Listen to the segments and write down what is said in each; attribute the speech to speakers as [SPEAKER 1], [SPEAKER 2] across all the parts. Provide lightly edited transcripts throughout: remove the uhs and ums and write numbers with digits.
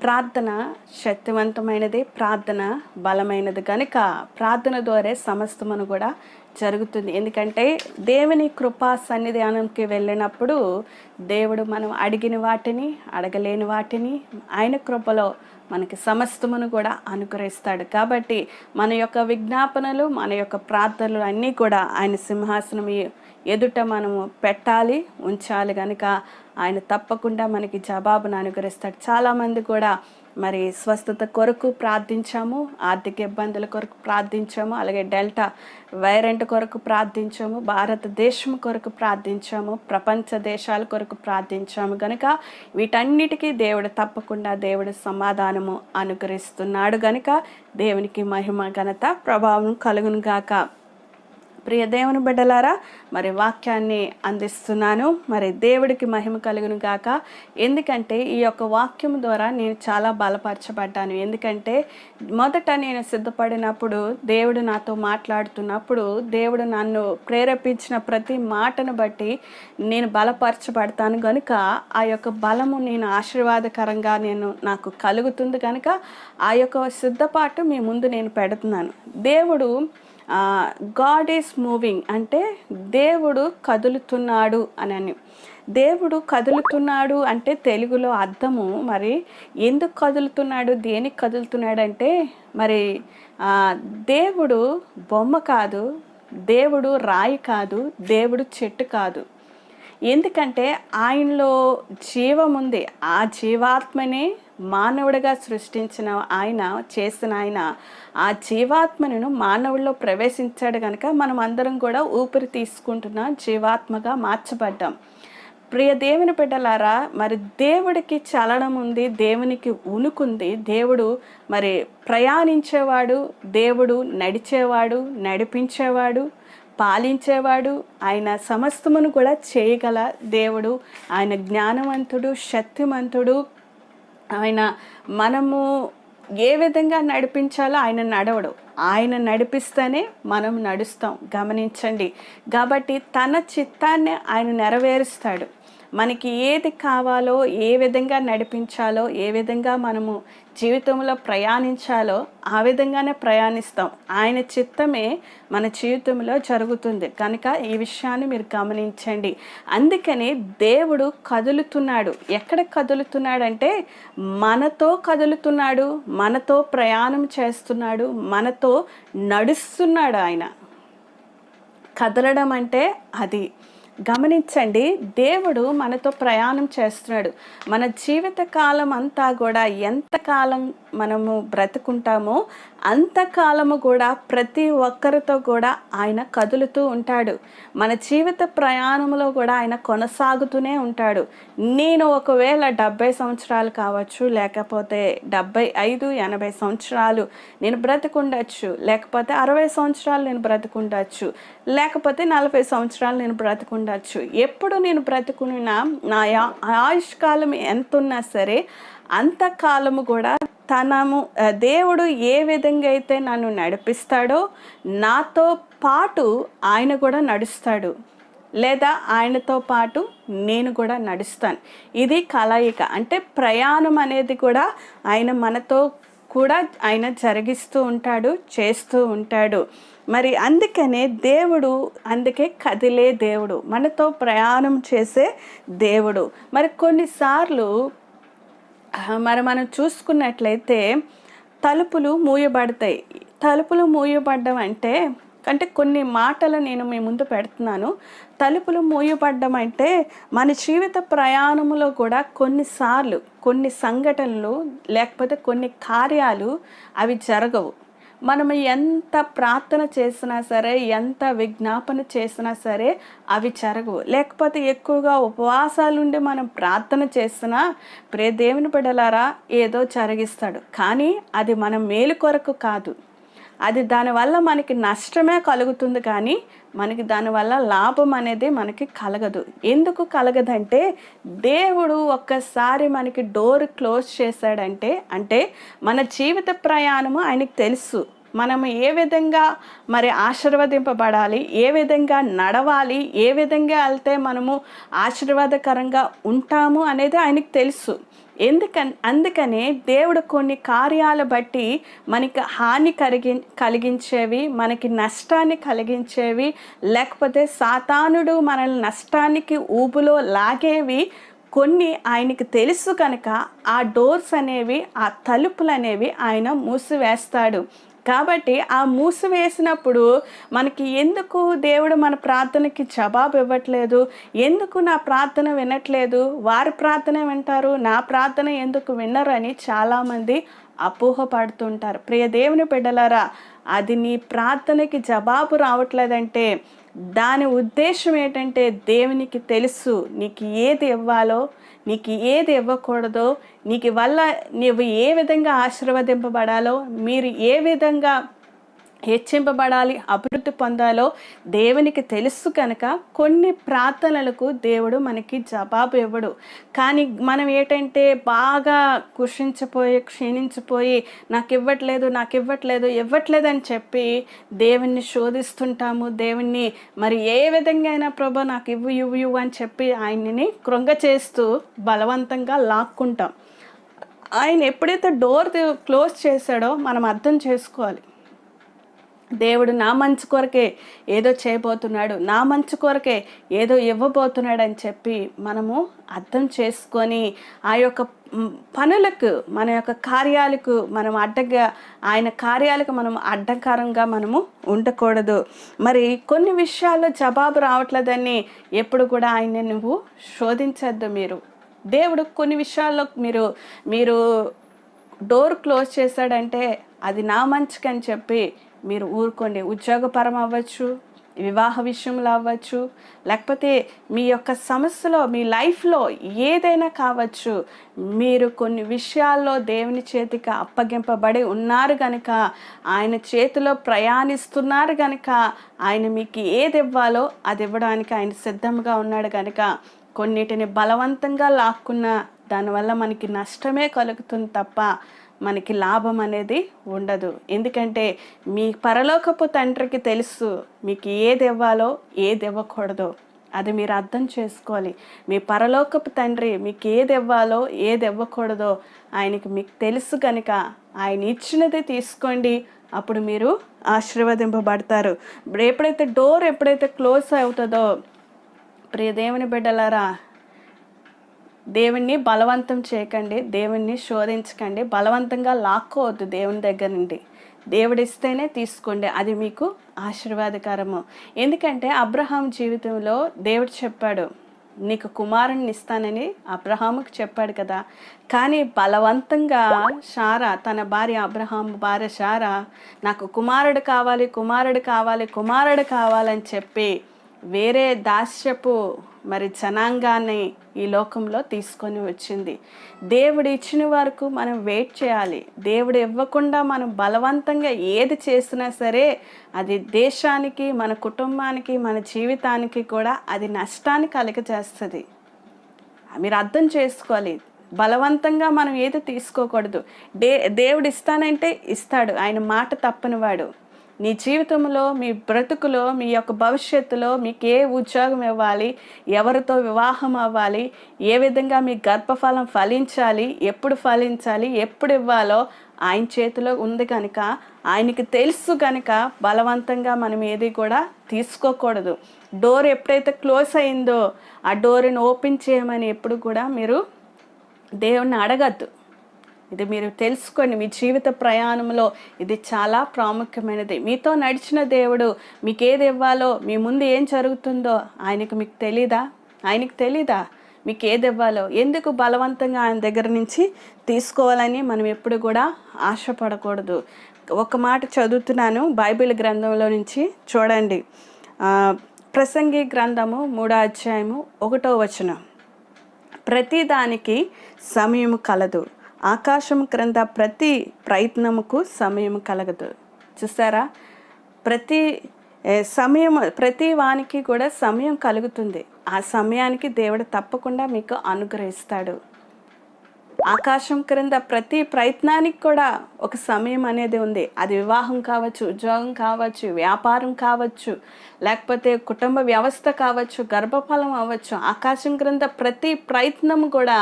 [SPEAKER 1] ప్రార్థన శక్తివంతమైనది, ప్రార్థన బలమైనది కనుక ప్రార్థన ద్వారా సమస్తమును కూడా జరుగుతుంది. ఎందుకంటే దేవుని కృపా సన్నిధానంకి వెళ్ళినప్పుడు దేవుడు మనం అడిగిన వాటిని, అడగలేని వాటిని ఆయన కృపలో మనకి సమస్తమును కూడా అనుగ్రహిస్తాడు. కాబట్టి మన యొక్క విజ్ఞాపనలు, మన యొక్క ప్రార్థనలు అన్నీ కూడా ఆయన సింహాసనం ఎదుట మనము పెట్టాలి, ఉంచాలి. కనుక ఆయన తప్పకుండా మనకి జవాబును అనుగ్రహిస్తాడు. చాలామంది కూడా మరి స్వస్థత కొరకు ప్రార్థించాము, ఆర్థిక ఇబ్బందుల కొరకు ప్రార్థించాము, అలాగే డెల్టా వైరెంట్ కొరకు ప్రార్థించాము, భారతదేశం కొరకు ప్రార్థించాము, ప్రపంచ దేశాల కొరకు ప్రార్థించాము. కనుక వీటన్నిటికీ దేవుడు తప్పకుండా దేవుడు సమాధానము అనుగ్రహిస్తున్నాడు. కనుక దేవునికి మహిమ ఘనత ప్రభావం కలుగును గాక. ప్రియ దేవుని బిడ్డలారా, మరి వాక్యాన్ని అందిస్తున్నాను. మరి దేవుడికి మహిమ కలుగును గాక. ఎందుకంటే ఈ యొక్క వాక్యం ద్వారా నేను చాలా బలపరచబడ్డాను. ఎందుకంటే మొదట నేను సిద్ధపడినప్పుడు, దేవుడు నాతో మాట్లాడుతున్నప్పుడు, దేవుడు నన్ను ప్రేరేపించిన ప్రతి మాటను బట్టి నేను బలపరచబడతాను. కనుక ఆ యొక్క బలము నేను ఆశీర్వాదకరంగా నాకు కలుగుతుంది. కనుక ఆ యొక్క సిద్ధపాటు మీ ముందు నేను పెడుతున్నాను. దేవుడు గాడ్ ఈజ్ మూవింగ్ అంటే దేవుడు కదులుతున్నాడు అని. దేవుడు కదులుతున్నాడు అంటే తెలుగులో అర్థము మరి ఎందుకు కదులుతున్నాడు, దేనికి కదులుతున్నాడు అంటే మరి దేవుడు బొమ్మ కాదు, దేవుడు రాయి కాదు, దేవుడు చెట్టు కాదు. ఎందుకంటే ఆయనలో జీవం ఉంది. ఆ జీవాత్మని మానవుడిగా సృష్టించిన ఆయన ఆ జీవాత్మను మానవుల్లో ప్రవేశించాడు. కనుక మనం అందరం కూడా ఊపిరి తీసుకుంటున్న జీవాత్మగా మార్చబడ్డాం. ప్రియ దేవుని బిడ్డలారా, మరి దేవుడికి చలనం ఉంది, దేవునికి ఉనుకుంది. దేవుడు మరి ప్రయాణించేవాడు, దేవుడు నడిచేవాడు, నడిపించేవాడు, పాలించేవాడు. ఆయన సమస్తమును కూడా చేయగల దేవుడు. ఆయన జ్ఞానవంతుడు, శక్తిమంతుడు. ఆయన మనము ఏ విధంగా నడిపించాలో ఆయన నడవడు, ఆయన నడిపిస్తేనే మనం నడుస్తాం. గమనించండి. కాబట్టి తన చిత్తాన్ని ఆయన నెరవేరుస్తాడు. మనకి ఏది కావాలో, ఏ విధంగా నడిపించాలో, ఏ విధంగా మనము జీవితంలో ప్రయాణించాలో ఆ విధంగానే ప్రయాణిస్తాం. ఆయన చిత్తమే మన జీవితంలో జరుగుతుంది. కనుక ఈ విషయాన్ని మీరు గమనించండి. అందుకని దేవుడు కదులుతున్నాడు. ఎక్కడ కదులుతున్నాడంటే మనతో కదులుతున్నాడు, మనతో ప్రయాణం చేస్తున్నాడు, మనతో నడుస్తున్నాడు. ఆయన కదలడం అంటే అది. గమనించండి, దేవుడు మనతో ప్రయాణం చేస్తున్నాడు. మన జీవిత కాలం అంతా కూడా ఎంతకాలం మనము బ్రతుకుంటామో అంతకాలము కూడా ప్రతి ఒక్కరితో కూడా ఆయన కదులుతూ ఉంటాడు. మన జీవిత ప్రయాణంలో కూడా ఆయన కొనసాగుతూనే ఉంటాడు. నేను ఒకవేళ 70 సంవత్సరాలు కావచ్చు, లేకపోతే 75, 80 సంవత్సరాలు నేను బ్రతుకుండొచ్చు, లేకపోతే 60 సంవత్సరాలు నేను బ్రతుకుండొచ్చు, లేకపోతే 40 సంవత్సరాలు నేను బ్రతుకుండొచ్చు. ఎప్పుడు నేను బ్రతుకున్నా నా ఆయుష్కాలం ఎంత ఉన్నా సరే అంతకాలము కూడా దేవుడు ఏ విధంగా అయితే నన్ను నడిపిస్తాడో నాతో పాటు ఆయన కూడా నడుస్తాడు, లేదా ఆయనతో పాటు నేను కూడా నడుస్తాను. ఇది కలయిక. అంటే ప్రయాణం అనేది కూడా ఆయన మనతో కూడా ఆయన జరిగిస్తూ ఉంటాడు, చేస్తూ ఉంటాడు. మరి అందుకనే అందుకే కదిలే దేవుడు, మనతో ప్రయాణం చేసే దేవుడు. మరి కొన్నిసార్లు మనం చూసుకున్నట్లయితే తలుపులు మూయబడతాయి. తలుపులు మూయబడ్డం అంటే కొన్ని మాటలు నేను మీ ముందు పెడుతున్నాను. తలుపులు మూయబడ్డం అంటే మన జీవిత ప్రయాణంలో కూడా కొన్నిసార్లు కొన్ని సంఘటనలు లేకపోతే కొన్ని కార్యాలు అవి జరగవు. మనం ఎంత ప్రార్థన చేసినా సరే, ఎంత విజ్ఞాపన చేసినా సరే అవి జరగవు. లేకపోతే ఎక్కువగా ఉపవాసాలుండి మనం ప్రార్థన చేసినా ప్రియ దేవుని బిడ్డలారా ఏదో జరిగిస్తాడు. కానీ అది మన మేలు కొరకు కాదు. అది దానివల్ల మనకి నష్టమే కలుగుతుంది, కానీ మనకి దానివల్ల లాభం అనేది మనకి కలగదు. ఎందుకు కలగదంటే దేవుడు ఒక్కసారి మనకి డోర్ క్లోజ్ చేశాడంటే అంటే మన జీవిత ప్రయాణము ఆయనకి తెలుసు. మనము ఏ విధంగా మరి ఆశీర్వదింపబడాలి, ఏ విధంగా నడవాలి, ఏ విధంగా వెళ్తే మనము ఆశీర్వాదకరంగా ఉంటాము అనేది ఆయనకు తెలుసు. అందుకనే దేవుడు కొన్ని కార్యాలు బట్టి మనకి హాని కలిగించేవి, మనకి నష్టాన్ని కలిగించేవి, లేకపోతే సాతానుడు మనల్ని నష్టానికి ఊబులో లాగేవి కొన్ని ఆయనకి తెలుసు కనుక ఆ డోర్స్ అనేవి, ఆ తలుపులు అనేవి ఆయన మూసివేస్తాడు. కాబట్టి ఆ మూసివేసినప్పుడు మనకి ఎందుకు దేవుడు మన ప్రార్థనకి జవాబు ఇవ్వట్లేదు, ఎందుకు నా ప్రార్థన వినట్లేదు, వారి ప్రార్థన వింటారు నా ప్రార్థన ఎందుకు వినరు అని చాలామంది అపోహపడుతుంటారు. ప్రియ దేవుని బిడ్డలారా, అది నీ ప్రార్థనకి జవాబు రావట్లేదంటే దాని ఉద్దేశం ఏంటంటే దేవునికి తెలుసు నీకు ఏది ఇవ్వాలో, నీకు ఏది ఇవ్వకూడదో, నీకు వల్ల నువ్వు ఏ విధంగా ఆశీర్వదింపబడాలో, మీరు ఏ విధంగా హెచ్చింపబడాలి, అభివృద్ధి పొందాలో దేవునికి తెలుసు కనుక కొన్ని ప్రార్థనలకు దేవుడు మనకి జవాబు ఇవ్వడు. కానీ మనం ఏంటంటే బాగా క్షీణించిపోయి నాకు ఇవ్వట్లేదు అని చెప్పి దేవుణ్ణి శోధిస్తుంటాము. దేవుణ్ణి మరి ఏ విధంగా అయినా ప్రభా నాకు ఇవ్వు అని చెప్పి ఆయన్ని కృంగ చేస్తూ బలవంతంగా లాక్కుంటాం. ఆయన ఎప్పుడైతే డోర్ క్లోజ్ చేశాడో మనం అర్థం చేసుకోవాలి, దేవుడు నా మంచి కొరకే ఏదో చేయబోతున్నాడు, నా మంచి కొరకే ఏదో ఇవ్వబోతున్నాడు అని చెప్పి మనము అర్థం చేసుకొని ఆ యొక్క పనులకు, మన యొక్క కార్యాలకు మనం ఆయన కార్యాలకు మనం అడ్డంకారంగా మనము ఉండకూడదు. మరి కొన్ని విషయాల్లో జవాబు రావట్లేదని ఎప్పుడు కూడా ఆయన్ని నువ్వు శోధించద్దు. దేవుడు కొన్ని విషయాల్లో మీరు డోర్ క్లోజ్ చేశాడంటే అది నా మంచికి అని చెప్పి మీరు ఊరుకోండి. ఉద్యోగపరం అవ్వచ్చు, వివాహ విషయంలో అవ్వచ్చు, లేకపోతే మీ యొక్క సమస్యలో, మీ లైఫ్లో ఏదైనా కావచ్చు, మీరు కొన్ని విషయాల్లో దేవుని చేతికి అప్పగింపబడి ఉన్నారు కనుక, ఆయన చేతిలో ప్రయాణిస్తున్నారు కనుక, ఆయన మీకు ఏది ఇవ్వాలో అది ఇవ్వడానికి ఆయన సిద్ధంగా ఉన్నాడు కనుక, కొన్నిటిని బలవంతంగా లాక్కున్న దానివల్ల మనకి నష్టమే కలుగుతుంది తప్ప మనకి లాభం అనేది ఉండదు. ఎందుకంటే మీ పరలోకపు తండ్రికి తెలుసు మీకు ఏది ఇవ్వాలో ఏది ఇవ్వకూడదో. అది మీరు అర్థం చేసుకోవాలి. మీ పరలోకపు తండ్రి మీకు ఏది ఇవ్వాలో ఏది ఇవ్వకూడదో ఆయనకి మీకు తెలుసు కనుక ఆయన ఇచ్చినది తీసుకోండి. అప్పుడు మీరు ఆశీర్వదింపబడతారు. ఎప్పుడైతే క్లోజ్ అవుతుందో ప్రియ దేవుని బిడ్డలారా, దేవుణ్ణి బలవంతం చేయకండి, దేవుణ్ణి శోధించకండి, బలవంతంగా లాక్కోవద్దు దేవుని దగ్గర నుండి. దేవుడు ఇస్తేనే తీసుకోండి, అది మీకు ఆశీర్వాదకరము. ఎందుకంటే అబ్రహాం జీవితంలో దేవుడు చెప్పాడు, నీకు కుమారుణ్ణి ఇస్తానని అబ్రహాముకు చెప్పాడు కదా. కానీ బలవంతంగా శారా, తన భార్య అబ్రహాం భార్య శారా, నాకు కుమారుడు కావాలని చెప్పి వేరే దాస్యపు మరి జనాంగాన్ని ఈ లోకంలో తీసుకొని వచ్చింది. దేవుడు ఇచ్చిన వరకు మనం వెయిట్ చేయాలి. దేవుడు ఇవ్వకుండా మనం బలవంతంగా ఏది చేసినా సరే అది దేశానికి, మన కుటుంబానికి, మన జీవితానికి కూడా అది నష్టాన్ని కలుగజేస్తుంది. మీరు అర్థం చేసుకోవాలి. బలవంతంగా మనం ఏది తీసుకోకూడదు. దేవుడు ఇస్తానంటే ఇస్తాడు, ఆయన మాట తప్పనివాడు. నీ జీవితంలో, మీ బ్రతుకులో, మీ యొక్క భవిష్యత్తులో మీకు ఏ ఉద్యోగం ఇవ్వాలి, ఎవరితో వివాహం అవ్వాలి, ఏ విధంగా మీ గర్భఫలం ఫలించాలి, ఎప్పుడు ఇవ్వాలో ఆయన చేతిలో ఉంది కనుక, ఆయనకి తెలుసు కనుక బలవంతంగా మనం ఏది కూడా తీసుకోకూడదు. డోర్ ఎప్పుడైతే క్లోజ్ అయిందో ఆ డోర్ని ఓపెన్ చేయమని ఎప్పుడు కూడా మీరు దేవుణ్ణి అడగద్దు. ఇది మీరు తెలుసుకోండి. మీ జీవిత ప్రయాణంలో ఇది చాలా ప్రాముఖ్యమైనది. మీతో నడిచిన దేవుడు మీకు ఏది ఇవ్వాలో, మీ ముందు ఏం జరుగుతుందో మీకు తెలీదా? మీకు ఏది ఇవ్వాలో ఎందుకు బలవంతంగా ఆయన దగ్గర నుంచి తీసుకోవాలని మనం ఎప్పుడు కూడా ఆశపడకూడదు. ఒక మాట చదువుతున్నాను బైబిల్ గ్రంథంలో నుంచి, చూడండి. ప్రసంగి గ్రంథము 3వ అధ్యాయము 1వ వచనం. ప్రతిదానికి సమయము కలదు, ఆకాశం క్రింద ప్రతి ప్రయత్నముకు సమయం కలగదు. చూసారా, ప్రతి వానికి కూడా సమయం కలుగుతుంది. ఆ సమయానికి దేవుడు తప్పకుండా మీకు అనుగ్రహిస్తాడు. ఆకాశం క్రింద ప్రతి ప్రయత్నానికి కూడా ఒక సమయం అనేది ఉంది. అది వివాహం కావచ్చు, ఉద్యోగం కావచ్చు, వ్యాపారం కావచ్చు, లేకపోతే కుటుంబ వ్యవస్థ కావచ్చు, గర్భఫలం అవ్వచ్చు. ఆకాశం క్రింద ప్రతి ప్రయత్నం కూడా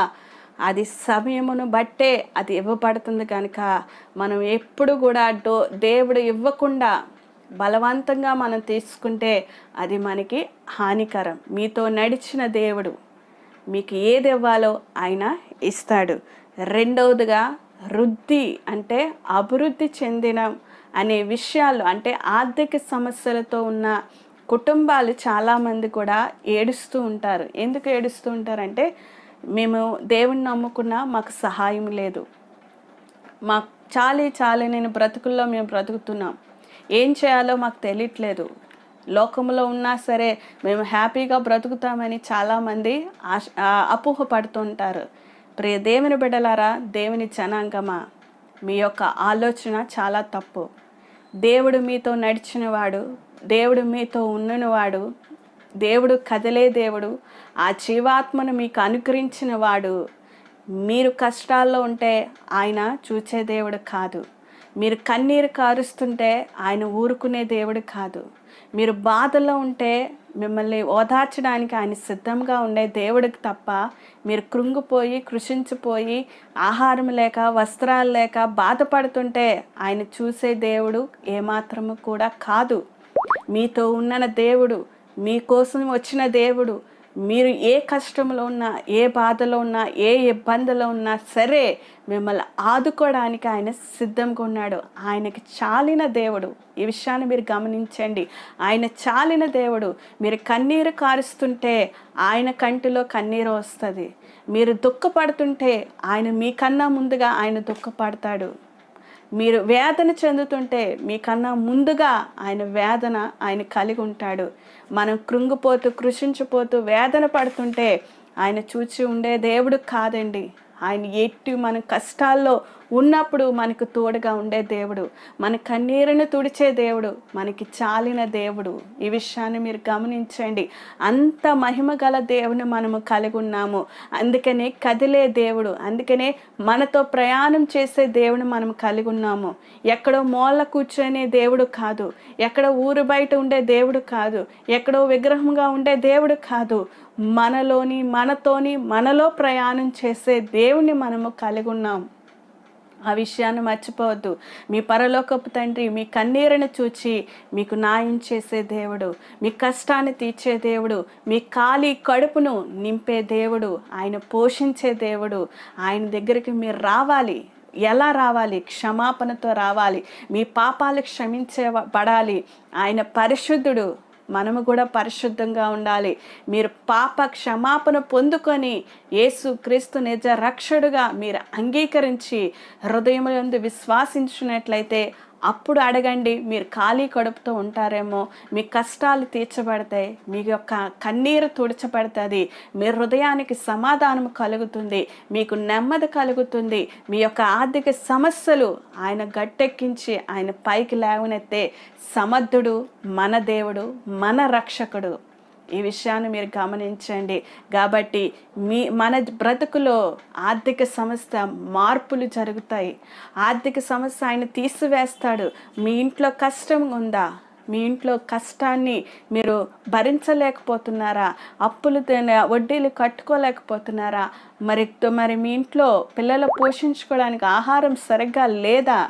[SPEAKER 1] అది సమయమును బట్టే అది ఇవ్వబడుతుంది కనుక మనం ఎప్పుడు కూడా దేవుడు ఇవ్వకుండా బలవంతంగా మనం తీసుకుంటే అది మనకి హానికరం. మీతో నడిచిన దేవుడు మీకు ఏది ఇవ్వాలో ఆయన ఇస్తాడు. రెండవదిగా వృద్ధి అంటే అభివృద్ధి చెందిన అనే విషయాలు, అంటే ఆర్థిక సమస్యలతో ఉన్న కుటుంబాలు చాలామంది కూడా ఏడుస్తూ ఉంటారు. ఎందుకు ఏడుస్తూ ఉంటారంటే, మేము దేవుణ్ణి నమ్ముకున్నా మాకు సహాయం లేదు, మాకు చాలీ నేను బ్రతుకుల్లో మేము బ్రతుకుతున్నాం, ఏం చేయాలో మాకు తెలియట్లేదు, లోకంలో ఉన్నా సరే మేము హ్యాపీగా బ్రతుకుతామని చాలామంది అపోహపడుతుంటారు. ప్రియ దేవుని బిడ్డలారా, దేవుని జనాంగమా, మీ యొక్క ఆలోచన చాలా తప్పు. దేవుడు మీతో నడిచినవాడు, దేవుడు మీతో ఉన్నవాడు, దేవుడు కదిలే దేవుడు, ఆ జీవాత్మను మీకు అనుగ్రహించిన వాడు. మీరు కష్టాల్లో ఉంటే ఆయన చూచే దేవుడు కాదు. మీరు కన్నీరు కారుస్తుంటే ఆయన ఊరుకునే దేవుడు కాదు. మీరు బాధలో ఉంటే మిమ్మల్ని ఓదార్చడానికి ఆయన సిద్ధంగా ఉండే దేవుడికి తప్ప, మీరు కృంగిపోయి కృషించిపోయి ఆహారం లేక వస్త్రాలు లేక బాధపడుతుంటే ఆయన చూసే దేవుడు ఏమాత్రము కూడా కాదు. మీతో ఉన్న దేవుడు, మీకోసం వచ్చిన దేవుడు, మీరు ఏ కష్టంలో ఉన్నా, ఏ బాధలో ఉన్నా, ఏ ఇబ్బందిలో ఉన్నా సరే మిమ్మల్ని ఆదుకోవడానికి ఆయన సిద్ధంగా ఉన్నాడు. ఆయనకి చాలిన దేవుడు. ఈ విషయాన్ని మీరు గమనించండి. ఆయన చాలిన దేవుడు. మీరు కన్నీరు కారుస్తుంటే ఆయన కంటిలో కన్నీరు వస్తుంది. మీరు దుఃఖపడుతుంటే ఆయన మీకన్నా ముందుగా ఆయన దుఃఖపడతాడు. మీరు వేదన చెందుతుంటే మీకన్నా ముందుగా ఆయన వేదన ఆయన కలిగి ఉంటాడు. మనం కృంగిపోతూ కృషించిపోతూ వేదన పడుతుంటే ఆయన చూచి ఉండే దేవుడు కాదండి. ఆయన ఎట్టి మన కష్టాల్లో ఉన్నప్పుడు మనకు తోడుగా ఉండే దేవుడు, మన కన్నీరుని తుడిచే దేవుడు, మనకి చాలిన దేవుడు. ఈ విషయాన్ని మీరు గమనించండి. అంత మహిమ గల దేవుని మనము కలిగి ఉన్నాము. అందుకనే కదిలే దేవుడు, అందుకనే మనతో ప్రయాణం చేసే దేవుని మనం కలిగి ఉన్నాము. ఎక్కడో మూల కూర్చొనే దేవుడు కాదు, ఎక్కడో ఊరు బయట ఉండే దేవుడు కాదు, ఎక్కడో విగ్రహంగా ఉండే దేవుడు కాదు. మనలో ప్రయాణం చేసే దేవుని మనము కలిగి ఉన్నాం. ఆ విషయాన్ని మర్చిపోవద్దు. మీ పరలోకపు తండ్రి మీ కన్నీరుని చూచి మీకు న్యాయం చేసే దేవుడు, మీ కష్టాన్ని తీర్చే దేవుడు, మీ ఖాళీ కడుపును నింపే దేవుడు, ఆయన పోషించే దేవుడు. ఆయన దగ్గరికి మీరు రావాలి. ఎలా రావాలి? క్షమాపణతో రావాలి. మీ పాపాలు క్షమించబడాలి. ఆయన పరిశుద్ధుడు, మనము కూడా పరిశుద్ధంగా ఉండాలి. మీరు పాప క్షమాపణ పొందుకొని యేసు క్రీస్తు నిజ రక్షకుడుగా మీరు అంగీకరించి హృదయములందు విశ్వాసించినట్లయితే అప్పుడు అడగండి. మీరు ఖాళీ కడుపుతో ఉంటారేమో, మీ కష్టాలు తీర్చబడతాయి, మీ యొక్క కన్నీరు తుడచబడుతుంది, మీ హృదయానికి సమాధానం కలుగుతుంది, మీకు నెమ్మది కలుగుతుంది. మీ యొక్క ఆర్థిక సమస్యలు ఆయన గట్టెక్కించి ఆయన పైకి లేవనెత్తే సమర్థుడు మన దేవుడు, మన రక్షకుడు. ఈ విషయాన్ని మీరు గమనించండి. కాబట్టి మన బ్రతుకులో ఆర్థిక సమస్య మార్పులు జరుగుతాయి. ఆర్థిక సమస్య ఆయన తీసివేస్తాడు. మీ ఇంట్లో కష్టం ఉందా? మీ ఇంట్లో కష్టాన్ని మీరు భరించలేకపోతున్నారా? అప్పులు వడ్డీలు కట్టుకోలేకపోతున్నారా? మరి మీ ఇంట్లో పిల్లలు పోషించుకోవడానికి ఆహారం సరిగ్గా లేదా?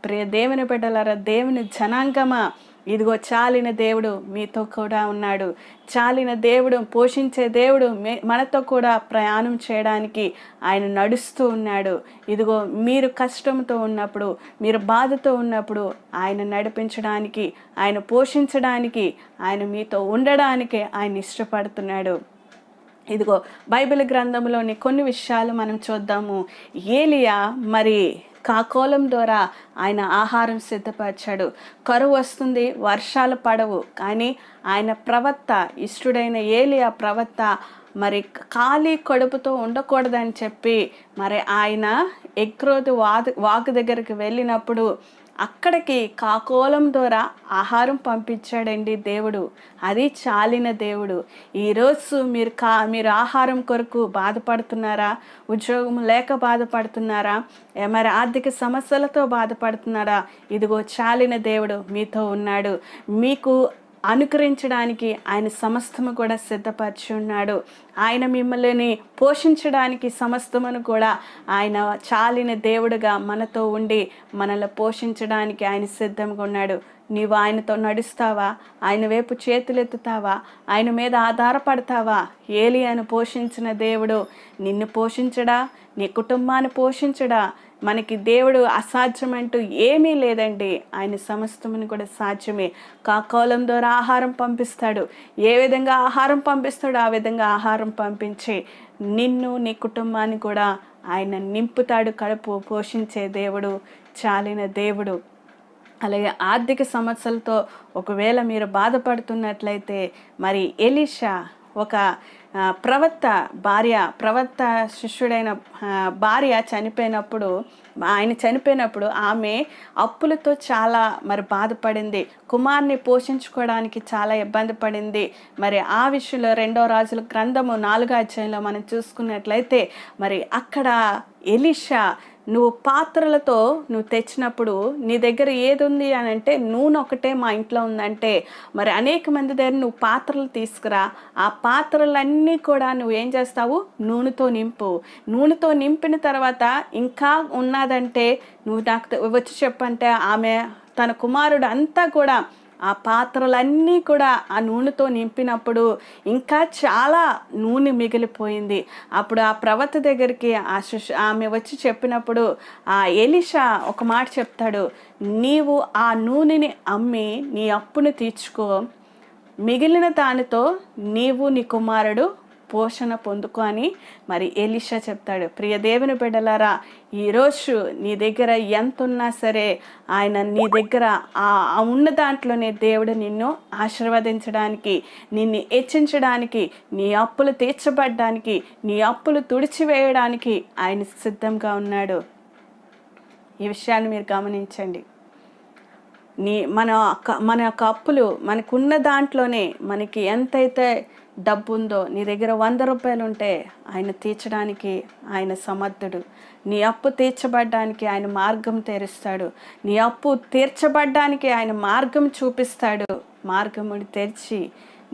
[SPEAKER 1] ప్రియ దేవుని బిడ్డలారా, దేవుని జనాంగమా, ఇదిగో చాలిన దేవుడు మీతో కూడా ఉన్నాడు. చాలిన దేవుడు, పోషించే దేవుడు మనతో కూడా ప్రయాణం చేయడానికి ఆయన నడుస్తూ ఉన్నాడు. ఇదిగో మీరు కష్టంతో ఉన్నప్పుడు, మీరు బాధతో ఉన్నప్పుడు ఆయన నడిపించడానికి, ఆయన పోషించడానికి, ఆయన మీతో ఉండడానికి ఆయన ఇష్టపడుతున్నాడు. ఇదిగో బైబిల్ గ్రంథంలోని కొన్ని విషయాలు మనం చూద్దాము. ఏలియా మరి కాకోలం ద్వారా ఆయన ఆహారం సిద్ధపరిచాడు. కరువు వస్తుంది, వర్షాలు పడవు, కానీ ఆయన ప్రవక్త, ఇష్టుడైన ఏలియా ప్రవక్త మరి ఖాళీ కడుపుతో ఉండకూడదని చెప్పి మరి ఆయన ఎక్రోదు వాగు దగ్గరికి వెళ్ళినప్పుడు అక్కడికి కాకోలం ద్వారా ఆహారం పంపించాడండి దేవుడు. అది చాలిన దేవుడు. ఈరోజు మీరు ఆహారం కొరకు బాధపడుతున్నారా? ఉద్యోగం లేక బాధపడుతున్నారా? మరి ఆర్థిక సమస్యలతో బాధపడుతున్నారా? ఇదిగో చాలిన దేవుడు మీతో ఉన్నాడు. మీకు అనుకరించడానికి ఆయన సమస్తము కూడా సిద్ధపరిచి ఉన్నాడు. ఆయన మిమ్మల్ని పోషించడానికి సమస్తమును కూడా ఆయన చాలిన దేవుడుగా మనతో ఉండి మనల్ని పోషించడానికి ఆయన సిద్ధంగా ఉన్నాడు. నీవు ఆయనతో నడుస్తావా? ఆయన వైపు చేతులెత్తుతావా? ఆయన మీద ఆధారపడతావా? ఏలియాను పోషించిన దేవుడు నిన్ను పోషించడా? నీ కుటుంబాన్ని పోషించడా? మనకి దేవుడు అసాధ్యమంటూ ఏమీ లేదండి. ఆయన సమస్తమును కూడా సాధ్యమే. కాకోలం ద్వారా ఆహారం పంపిస్తాడు. ఏ విధంగా ఆహారం పంపిస్తాడో ఆ విధంగా ఆహారం పంపించి నిన్ను నీ కుటుంబాన్ని కూడా ఆయన నింపుతాడు. కడుపు పోషించే దేవుడు, చాలిన దేవుడు. అలాగే ఆర్థిక సమస్యలతో ఒకవేళ మీరు బాధపడుతున్నట్లయితే మరి ఎలీషా ఒక ప్రవక్త శిష్యుడైన భార్య ఆయన చనిపోయినప్పుడు ఆమె అప్పులతో చాలా మరి బాధపడింది. కుమార్ని పోషించుకోవడానికి చాలా ఇబ్బంది పడింది. మరి ఆ విషయంలో 2వ రాజుల గ్రంథము 4వ అధ్యాయంలో మనం చూసుకున్నట్లయితే మరి అక్కడ ఎలీషా నువ్వు పాత్రలతో నువ్వు తెచ్చినప్పుడు నీ దగ్గర ఏది ఉంది అని అంటే నూనె ఒకటే మా ఇంట్లో ఉందంటే మరి అనేక మంది దగ్గర నువ్వు పాత్రలు తీసుకురా. ఆ పాత్రలన్నీ కూడా నువ్వు ఏం చేస్తావు? నూనెతో నింపు. నూనెతో నింపిన తర్వాత ఇంకా ఉన్నదంటే నువ్వు నాకు వచ్చి చెప్పంటే ఆమె తన కుమారుడు అంతా కూడా ఆ పాత్రలన్నీ కూడా ఆ నూనెతో నింపినప్పుడు ఇంకా చాలా నూనె మిగిలిపోయింది. అప్పుడు ఆ ప్రవక్త దగ్గరికి ఆమె వచ్చి చెప్పినప్పుడు ఆ ఎలీషా ఒక మాట చెప్తాడు, నీవు ఆ నూనెని అమ్మి నీ అప్పును తీర్చుకో, మిగిలిన దానితో నీవు నీ కుమారుడు పోషణ పొందుకో అని మరి ఎలీషా చెప్తాడు. ప్రియ దేవుని బిడ్డలారా, ఈరోజు నీ దగ్గర ఎంత ఉన్నా సరే ఆయన నీ దగ్గర ఆ ఉన్న దాంట్లోనే దేవుడు నిన్ను ఆశీర్వదించడానికి, నిన్ను హెచ్చించడానికి, నీ అప్పులు తీర్చబడ్డానికి, నీ అప్పులు తుడిచివేయడానికి ఆయన సిద్ధంగా ఉన్నాడు. ఈ విషయాన్ని మీరు గమనించండి. మన యొక్క అప్పులు మనకున్న దాంట్లోనే మనకి ఎంతైతే డబ్బు ఉందో, నీ దగ్గర 100 రూపాయలు ఉంటే ఆయన తీర్చడానికి ఆయన సమర్థుడు. నీ అప్పు తీర్చబడ్డానికి ఆయన మార్గం తెరుస్తాడు. నీ అప్పు తీర్చబడ్డానికి ఆయన మార్గం చూపిస్తాడు. మార్గముని తెరిచి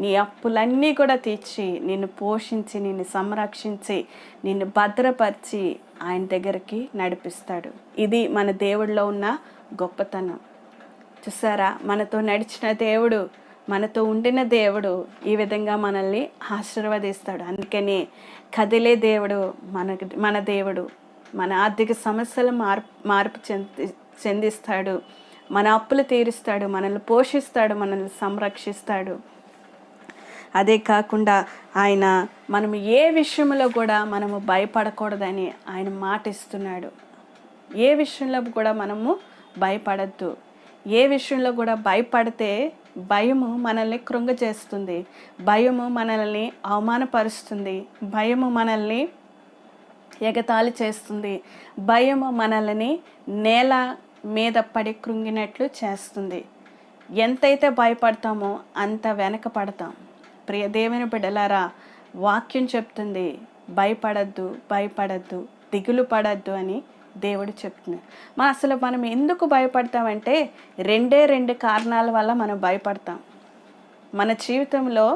[SPEAKER 1] నీ అప్పులన్నీ కూడా తీర్చి నిన్ను పోషించి నిన్ను సంరక్షించి నిన్ను భద్రపరిచి ఆయన దగ్గరికి నడిపిస్తాడు. ఇది మన దేవుడిలో ఉన్న గొప్పతనం. చూసారా, మనతో నడిచిన దేవుడు, మనతో ఉండిన దేవుడు ఈ విధంగా మనల్ని ఆశీర్వదిస్తాడు. అందుకని కదిలే దేవుడు మన దేవుడు. మన ఆర్థిక సమస్యలు మార్పు చెందిస్తాడు. మన అప్పులు తీరుస్తాడు, మనల్ని పోషిస్తాడు, మనల్ని సంరక్షిస్తాడు. అదే కాకుండా మనము ఏ విషయంలో కూడా మనము భయపడకూడదని ఆయన మాట ఇస్తున్నాడు. ఏ విషయంలో కూడా మనము భయపడద్దు. ఏ విషయంలో కూడా భయపడితే భయము మనల్ని కృంగజేస్తుంది, భయము మనల్ని అవమానపరుస్తుంది, భయము మనల్ని ఎగతాళి చేస్తుంది, భయము మనల్ని నేల మీద పడి కృంగినట్లు చేస్తుంది. ఎంతైతే భయపడతామో అంత వెనక పడతాం. ప్రియ దేవుని బిడ్డలారా, వాక్యం చెప్తుంది భయపడద్దు, దిగులు పడద్దు అని దేవుడు చెప్తున్నాడు. మనం ఎందుకు భయపడతామంటే 2 కారణాల వల్ల మనం భయపడతాం. మన జీవితంలో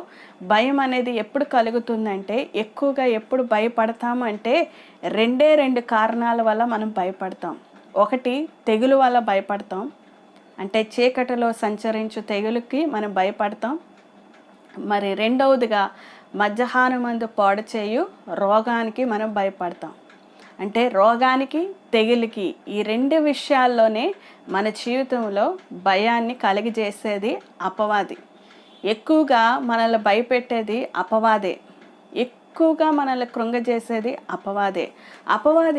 [SPEAKER 1] భయం అనేది ఎప్పుడు కలుగుతుందంటే, ఎక్కువగా ఎప్పుడు భయపడతాము అంటే 2 కారణాల వల్ల మనం భయపడతాం. ఒకటి, తెగులు వల్ల భయపడతాం. అంటే చీకటిలో సంచరించు తెగులుకి మనం భయపడతాం. మరి రెండవదిగా మధ్యాహ్నమందు పాడు చేయు రోగానికి మనం భయపడతాం. అంటే రోగానికి, తెగులుకి, ఈ 2 విషయాల్లోనే మన జీవితంలో భయాన్ని కలిగజేసేది అపవాది. ఎక్కువగా మనల్ని భయపెట్టేది అపవాదే. ఎక్కువగా మనల్ని కృంగజేసేది అపవాది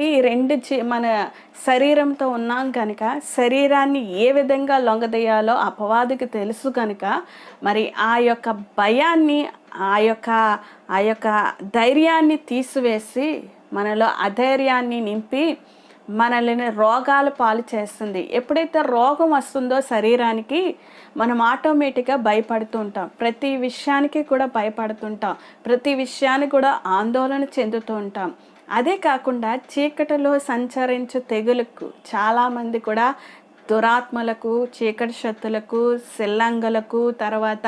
[SPEAKER 1] ఈ 2 మన శరీరంతో ఉన్నాం కనుక శరీరాన్ని ఏ విధంగా లొంగదీయాలో అపవాదికి తెలుసు కనుక మరి ఆ యొక్క భయాన్ని ఆ యొక్క ఆ యొక్క ధైర్యాన్ని తీసివేసి మనలో అధైర్యాన్ని నింపి మనల్ని రోగాల పాలు చేస్తుంది. ఎప్పుడైతే రోగం వస్తుందో శరీరానికి మనం ఆటోమేటిక్గా భయపడుతూ ఉంటాం, ప్రతి విషయానికి కూడా భయపడుతుంటాం, ప్రతి విషయానికి కూడా ఆందోళన చెందుతూ ఉంటాం. అదే కాకుండా చీకటిలో సంచరించే తెగులకు చాలామంది కూడా దురాత్మలకు, చీకటి శక్తులకు, సిల్లంగలకు, తర్వాత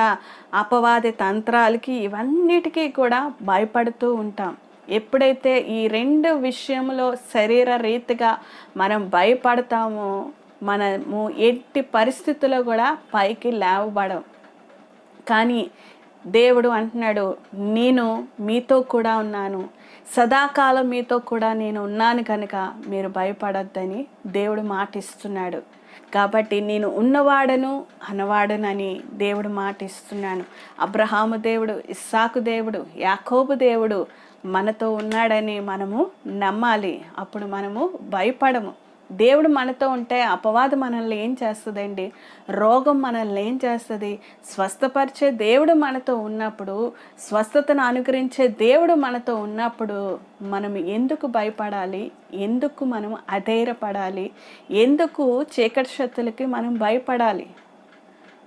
[SPEAKER 1] అపవాది తంత్రాలకి ఇవన్నిటికీ కూడా భయపడుతూ ఉంటాం. ఎప్పుడైతే ఈ రెండు విషయంలో శరీర రీతిగా మనం భయపడతామో మనము ఎట్టి పరిస్థితుల్లో కూడా పైకి లేవబడం. కానీ దేవుడు అంటున్నాడు, నేను మీతో కూడా ఉన్నాను, సదాకాలం మీతో కూడా నేను ఉన్నాను కనుక మీరు భయపడొద్దని దేవుడు మాట ఇస్తున్నాడు. కాబట్టి నేను ఉన్నవాడను అనవాడనని దేవుడు మాట ఇస్తున్నాను. అబ్రహాము దేవుడు, ఇస్సాకు దేవుడు, యాకోబు దేవుడు మనతో ఉన్నాడని మనము నమ్మాలి. అప్పుడు మనము భయపడము. దేవుడు మనతో ఉంటే అపవాదం మనల్ని ఏం చేస్తుందండి? రోగం మనల్ని ఏం చేస్తుంది? స్వస్థపరిచే దేవుడు మనతో ఉన్నప్పుడు, స్వస్థతను అనుగ్రహించే దేవుడు మనతో ఉన్నప్పుడు మనం ఎందుకు భయపడాలి? ఎందుకు మనం అధైర్యపడాలి? ఎందుకు చీకటి శక్తులకి మనం భయపడాలి?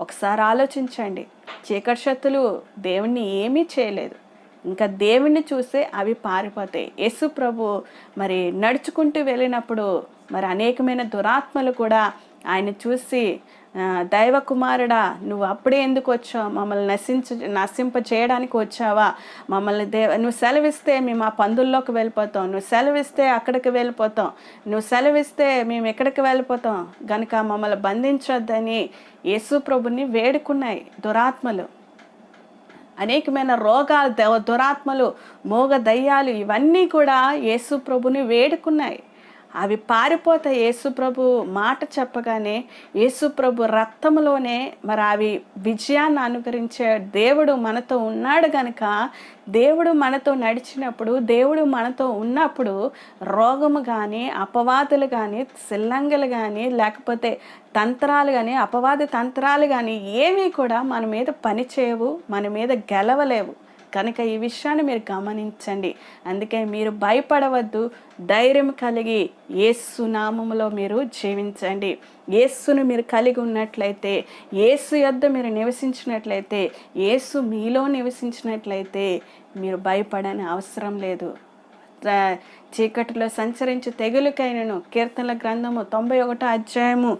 [SPEAKER 1] ఒకసారి ఆలోచించండి. చీకటి శక్తులు దేవుణ్ణి ఏమీ చేయలేదు, ఇంకా దేవుణ్ణి చూస్తే అవి పారిపోతాయి. యేసు ప్రభు మరి నడుచుకుంటూ వెళ్ళినప్పుడు మరి అనేకమైన దురాత్మలు కూడా ఆయన చూసి, దైవ కుమారుడా, నువ్వు అప్పుడే ఎందుకు వచ్చావు? మమ్మల్ని నశింప చేయడానికి వచ్చావా? మమ్మల్ని నువ్వు సెలవిస్తే మేము ఆ పందుల్లోకి వెళ్ళిపోతాం, నువ్వు సెలవిస్తే అక్కడికి వెళ్ళిపోతాం, నువ్వు సెలవిస్తే మేము ఎక్కడికి వెళ్ళిపోతాం, గనుక మమ్మల్ని బంధించొద్దని యేసు ప్రభుని వేడుకున్నాయి దురాత్మలు. అనేకమైన రోగాలు, దురాత్మలు, మోగ దయ్యాలు ఇవన్నీ కూడా యేసు ప్రభుని వేడుకున్నాయి. అవి పారిపోతాయి. యేసు ప్రభు మాట చెప్పగానే, యేసు ప్రభు రక్తంలోనే మరి అవి విజయాన్ని అనుగ్రహించే దేవుడు మనతో ఉన్నాడు కనుక, దేవుడు మనతో నడిచినప్పుడు, దేవుడు మనతో ఉన్నప్పుడు రోగము కానీ, అపవాదులు కానీ, సిల్లంగలు కానీ, లేకపోతే తంత్రాలు కానీ, అపవాది తంత్రాలు కానీ ఏమీ కూడా మన మీద పనిచేయవు, మన మీద గెలవలేవు. కనుక ఈ విషయాన్ని మీరు గమనించండి. అందుకే మీరు భయపడవద్దు, ధైర్యం కలిగి యేసు నామములో మీరు జీవించండి. యేసును మీరు కలిగి ఉన్నట్లయితే, యేసు యొద్ద మీరు నివసించినట్లయితే, యేసు మీలో నివసించినట్లయితే మీరు భయపడని అవసరం లేదు. చీకటిలో సంచరించి తెగులుకైనను, కీర్తనల గ్రంథము 91వ అధ్యాయము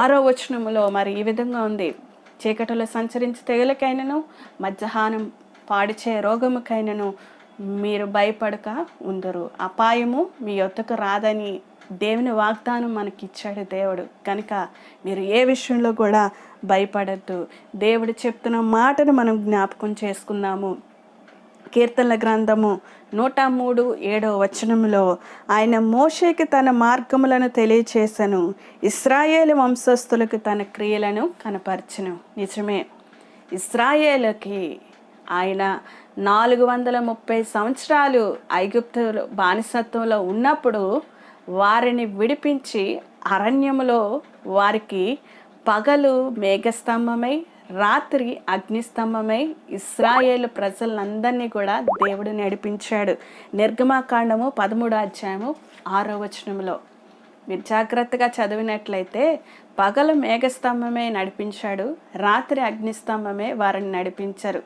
[SPEAKER 1] 6వ వచనములో మరి ఈ విధంగా ఉంది. చీకటిలో సంచరించి తెగులుకైనను, మధ్యాహ్నం పాడిచే రోగముకైనను మీరు భయపడక ఉందరు. అపాయము మీ యొద్దకు రాదని దేవుని వాగ్దానం మనకిచ్చాడు దేవుడు. కనుక మీరు ఏ విషయంలో కూడా భయపడద్దు. దేవుడు చెప్తున్న మాటను మనం జ్ఞాపకం చేసుకుందాము. కీర్తనల గ్రంథము 103:7 వచనంలో ఆయన మోషేకి తన మార్గములను తెలియచేసెను, ఇశ్రాయేలు వంశస్థులకు తన క్రియలను కనపరచెను. నిజమే, ఇశ్రాయేలుకి ఆయన 430 సంవత్సరాలు ఐగుప్తులో బానిసత్వంలో ఉన్నప్పుడు వారిని విడిపించి అరణ్యములో వారికి పగలు మేఘస్తంభమై, రాత్రి అగ్నిస్తంభమై ఇశ్రాయేలు ప్రజలందరినీ కూడా దేవుడు నడిపించాడు. నిర్గమాకాండము 13వ అధ్యాయము 6వ వచనంలో మీరు జాగ్రత్తగా చదివినట్లయితే, పగలు మేఘస్తంభమే నడిపించాడు, రాత్రి అగ్నిస్తంభమే వారిని నడిపించారు.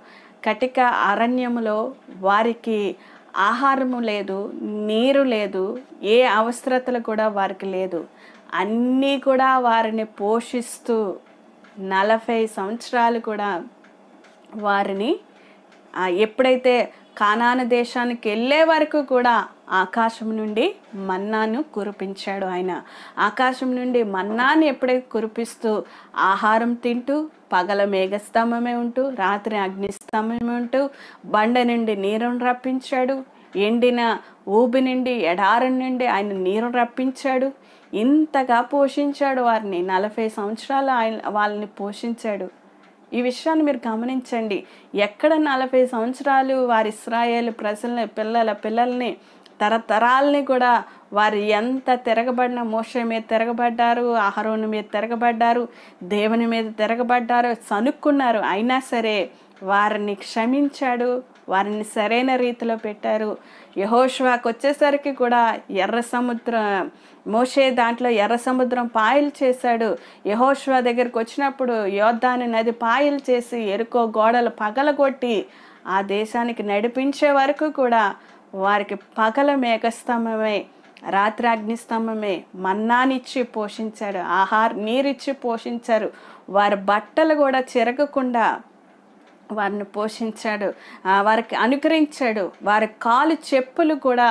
[SPEAKER 1] కటిక అరణ్యములో వారికి ఆహారము లేదు, నీరు లేదు, ఏ అవసరతలు కూడా వారికి లేదు. అన్నీ కూడా వారిని పోషిస్తూ 40 సంవత్సరాలు కూడా వారిని ఎప్పుడైతే కానాను దేశానికి వెళ్ళే వరకు కూడా ఆకాశం నుండి మన్నాను కురిపించాడు ఆయన. ఆకాశం నుండి మన్నాను ఎప్పుడైతే కురిపిస్తూ ఆహారం తింటూ, పగల మేఘస్తంభమే ఉంటూ, రాత్రి అగ్నిస్తంభమే ఉంటూ, బండ నుండి నీరును రప్పించాడు, ఎండిన ఊబి నుండి, ఎడారి నుండి ఆయన నీరును రప్పించాడు. ఇంతగా పోషించాడు వారిని. 40 సంవత్సరాలు ఆయన వాళ్ళని పోషించాడు. ఈ విషయాన్ని మీరు గమనించండి. ఎక్కడ 40 సంవత్సరాలు వారి ఇశ్రాయేలు ప్రజల్ని, పిల్లల్ని, తరతరాలని కూడా వారు ఎంత తిరగబడిన, మోషే మీద తిరగబడ్డారు, అహరోను మీద తిరగబడ్డారు, దేవుని మీద తిరగబడ్డారు, సనుక్కున్నారు. అయినా సరే వారిని క్షమించాడు, వారిని సరైన రీతిలో పెట్టారు. యెహోషువకి వచ్చేసరికి కూడా ఎర్ర సముద్రం, మోషే దాంట్లో ఎర్ర సముద్రం పాయలు చేశాడు. యెహోషువ దగ్గరికి వచ్చినప్పుడు యోర్దాను నది పాయలు చేసి ఎరుకో గోడలు పగలగొట్టి ఆ దేశానికి నడిపించే వరకు కూడా వారికి పగల మేఘస్తంభమే, రాత్రి అగ్నిస్తంభమే, మన్నానిచ్చి పోషించాడు, నీరిచ్చి పోషించారు. వారి బట్టలు కూడా చెరగకుండా వారిని పోషించాడు, వారికి అనుగ్రహించాడు. వారి కాలు చెప్పులు కూడా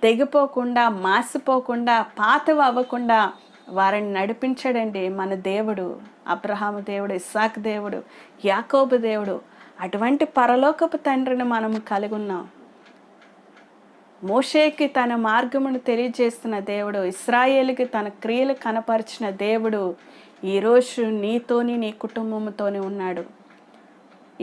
[SPEAKER 1] తెగిపోకుండా, మాసిపోకుండా, పాతవి అవ్వకుండా వారిని నడిపించాడండి మన దేవుడు. అబ్రహాము దేవుడు, ఇస్సాకు దేవుడు, యాకోబు దేవుడు. అటువంటి పరలోకపు తండ్రిని మనము కలిగి ఉన్నాం. మోషేకి తన మార్గమును తెలియజేస్తున్న దేవుడు, ఇశ్రాయేలుకి తన క్రియలు కనపరిచిన దేవుడు ఈరోజు నీతోని నీ కుటుంబంతోని ఉన్నాడు.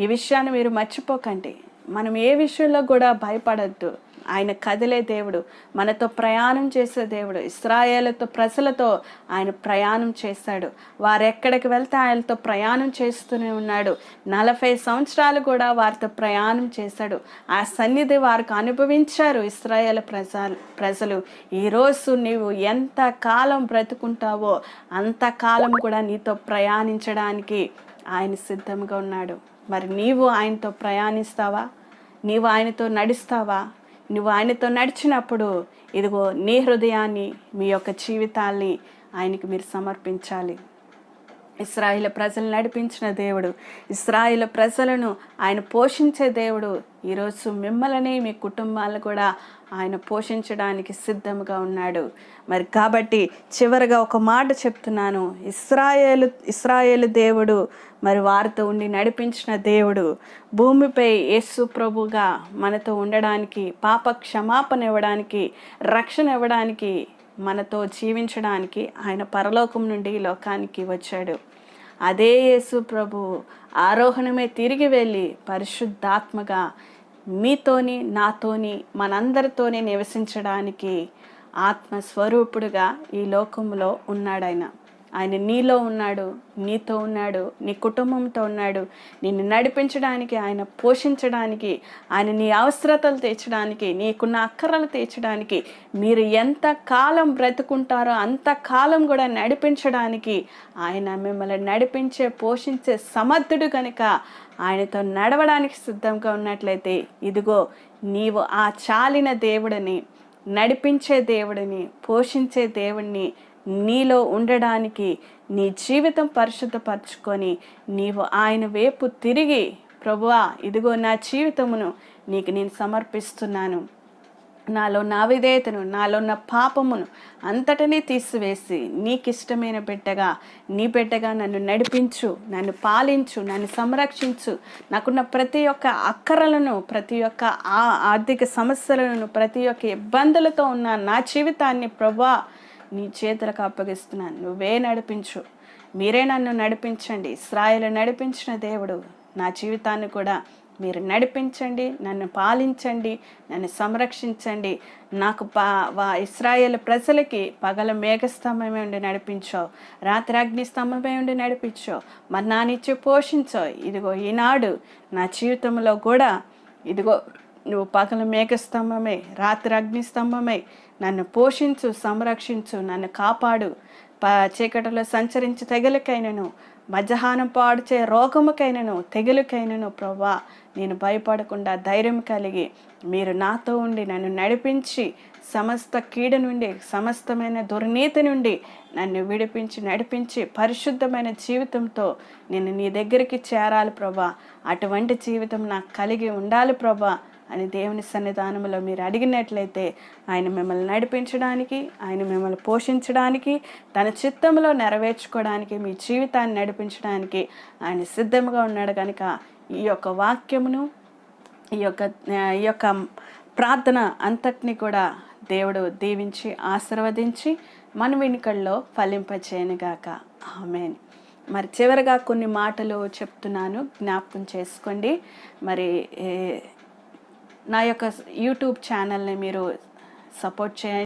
[SPEAKER 1] ఈ విషయాన్ని మీరు మర్చిపోకండి. మనం ఏ విషయంలో కూడా భయపడద్దు. ఆయన కదిలే దేవుడు, మనతో ప్రయాణం చేసే దేవుడు. ఇశ్రాయేలుతో ప్రజలతో ఆయన ప్రయాణం చేశాడు. వారు ఎక్కడికి వెళ్తే ఆయనతో ప్రయాణం చేస్తూనే ఉన్నాడు. 40 సంవత్సరాలు కూడా వారితో ప్రయాణం చేశాడు. ఆ సన్నిధి వారికి అనుభవించారు ఇశ్రాయేలు ప్రజలు. ఈరోజు నీవు ఎంత కాలం బ్రతుకుంటావో అంతకాలం కూడా నీతో ప్రయాణించడానికి ఆయన సిద్ధంగా ఉన్నాడు. మరి నీవు ఆయనతో ప్రయాణిస్తావా? నీవు ఆయనతో నడుస్తావా? నువ్వు ఆయనతో నడిచినప్పుడు ఇదిగో నీ హృదయాన్ని, మీ యొక్క జీవితాల్ని ఆయనకి మీరు సమర్పించాలి. ఇశ్రాయేలు ప్రజలు నడిపించిన దేవుడు, ఇశ్రాయేలు ప్రజలను ఆయన పోషించే దేవుడు ఈరోజు మిమ్మల్ని, మీ కుటుంబాలను కూడా ఆయన పోషించడానికి సిద్ధంగా ఉన్నాడు. మరి కాబట్టి చివరిగా ఒక మాట చెప్తున్నాను. ఇశ్రాయేలు దేవుడు మరి వారితో ఉండి నడిపించిన దేవుడు భూమిపై యేసు ప్రభుగా మనతో ఉండడానికి, పాప క్షమాపణ ఇవ్వడానికి, రక్షణ ఇవ్వడానికి, మనతో జీవించడానికి ఆయన పరలోకం నుండి ఈ లోకానికి వచ్చాడు. అదే యేసు ప్రభు ఆరోహణమే తిరిగి వెళ్ళి పరిశుద్ధాత్మగా మీతోని, నాతోని, మనందరితోనే నివసించడానికి ఆత్మస్వరూపుడుగా ఈ లోకంలో ఉన్నాడు. ఆయన నీలో ఉన్నాడు, నీతో ఉన్నాడు, నీ కుటుంబంతో ఉన్నాడు. నిన్ను నడిపించడానికి, ఆయన పోషించడానికి, ఆయన నీ అవసరతలు తీర్చడానికి, నీకున్న అక్కరలు తీర్చడానికి, మీరు ఎంత కాలం బ్రతుకుంటారో అంతకాలం కూడా నడిపించడానికి ఆయన మిమ్మల్ని నడిపించే, పోషించే సమర్థుడు కనుక ఆయనతో నడవడానికి సిద్ధంగా ఉన్నట్లయితే ఇదిగో నీవు ఆ చాలిన దేవుడిని, నడిపించే దేవుడిని, పోషించే దేవుడిని నీలో ఉండడానికి నీ జీవితం పరిశుద్ధపరచుకొని నీవు ఆయన వైపు తిరిగి, ప్రభువా ఇదిగో నా జీవితమును నీకు నేను సమర్పిస్తున్నాను, నాలో నా విధేయతను, నాలో ఉన్న పాపమును అంతటినీ తీసివేసి నీకు ఇష్టమైన బిడ్డగా, నీ బిడ్డగా నన్ను నడిపించు, నన్ను పాలించు, నన్ను సంరక్షించు. నాకున్న ప్రతి ఒక్క అక్కరలను, ప్రతి ఒక్క ఆర్థిక సమస్యలను, ప్రతి ఒక్క ఇబ్బందులతో ఉన్న నా జీవితాన్ని ప్రభువా నీ చేతులకు అప్పగిస్తున్నాను, నువ్వే నడిపించు, మీరే నన్ను నడిపించండి. ఇశ్రాయేలు నడిపించిన దేవుడు నా జీవితాన్ని కూడా మీరు నడిపించండి, నన్ను పాలించండి, నన్ను సంరక్షించండి. నాకు ఇశ్రాయేలు ప్రజలకి పగల మేఘస్తంభమే ఉండి నడిపించావు, రాత్రి అగ్ని స్తంభమే ఉండి నడిపించావు, మన్నానిచ్చి పోషించావు. ఇదిగో ఈనాడు నా జీవితంలో కూడా ఇదిగో నువ్వు పగల మేఘస్తంభమే, రాత్రి అగ్నిస్తంభమే, నన్ను పోషించు, సంరక్షించు, నన్ను కాపాడు. చీకటిలో సంచరించి తెగులకైనను, మధ్యాహ్నం పాడుచే రోగముకైనను, తెగులకైనను ప్రభువా నేను భయపడకుండా ధైర్యం కలిగి మీరు నాతో ఉండి నన్ను నడిపించి సమస్త కీడు నుండి, సమస్తమైన దుర్నీతి నుండి నన్ను విడిపించి నడిపించి పరిశుద్ధమైన జీవితంతో నేను నీ దగ్గరికి చేరాలి ప్రభా. అటువంటి జీవితం నాకు కలిగి ఉండాలి ప్రభా అని దేవుని సన్నిధానంలో మీరు అడిగినట్లయితే ఆయన మిమ్మల్ని నడిపించడానికి, ఆయన మిమ్మల్ని పోషించడానికి, తన చిత్తంలో నెరవేర్చుకోవడానికి, మీ జీవితాన్ని నడిపించడానికి ఆయన సిద్ధంగా ఉన్నాడు. కనుక ఈ యొక్క వాక్యమును, ఈ యొక్క ప్రార్థన అంతటిని కూడా దేవుడు దీవించి ఆశీర్వదించి మన వెనుకల్లో ఫలింపచేయనుగాక. ఆమేన్. మరి చివరిగా కొన్ని మాటలు చెప్తున్నాను, జ్ఞాపకం చేసుకోండి. మరి నా యొక్క యూట్యూబ్ ఛానల్ని మీరు సపోర్ట్ చేయండి.